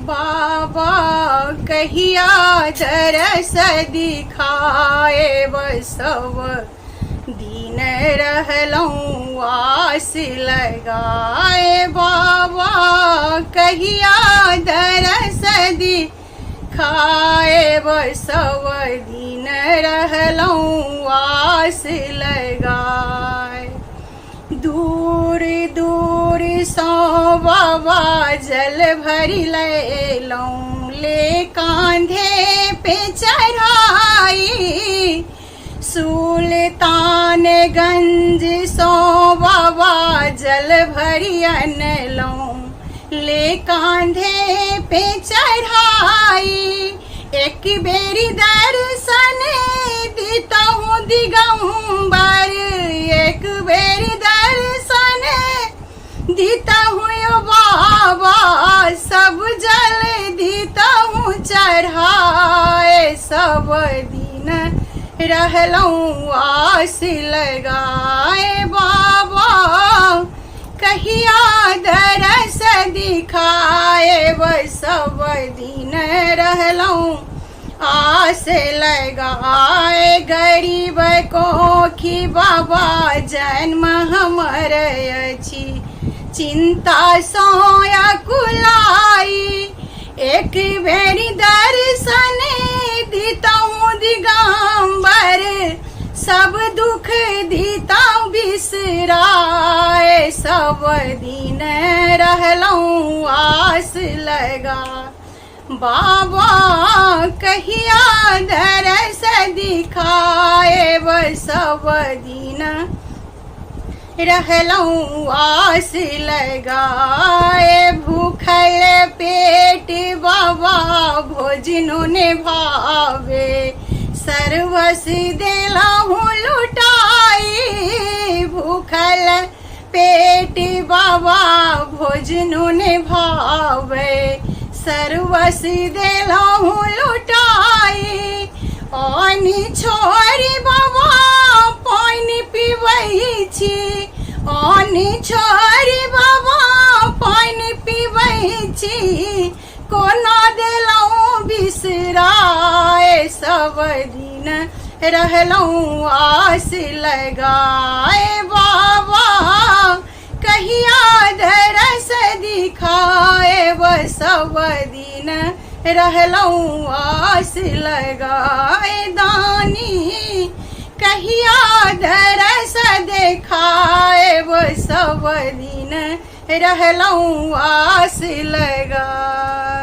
बाबा कहिया दरस दिखाए बसव दीन रहलऊँ आस लगाए। बाबा कहिया दरस दिखाए बसव दीन रहलऊँ आस लगाए। दूर दूर सो बाबा जल भरी लैलऊँ ले कांधे पे चढ़ाई। सुल्तानगंज सो बाबा जल भरी अनलऊँ ले कांधे पे चढ़ाई। एक बेरी दर्शन दीता हूँ दिगंबर, एक बेरी दर्शन दीता हूँ यो बाबा, सब जल दीता हूँ चढ़ाए। सब दिन रहलऊँ आस लगाए। बाबा कहिया दरस दिखाए सब दिन रहलऊँ आस लगाए। गरीब कोखी बाबा जन्म हमर अछि चिंता सोया कुलाई। एक बेरी दर्शन दीताऊँ दिगंबर, सब दुख दीताऊँ बिसराए। सब दिन रहलऊँ आस लगा। बाबा कहिया दरस दिखाए सब दिन रहलऊँ आस लगाए। भूखल पेट बाबा भोजनो ने भावे, सर्वस देलहूँ लुटाई। भूखल पेट बाबा भोजनो ने भावे, सर्वस देलहूँ लुटाई। आनी छोरी बाबा पानी पीबै छी, आनी छोरी बाबा पानी पीबै छी, कोना देलहूँ बिसराए। सब दिन रहलऊँ आस लगाए। बाबा कहिया दरस दिखाए सब दिन रहलऊँ आस लगाए। दानी कहिया दरस दिखाए सब दिन रहलऊँ आस लगाए।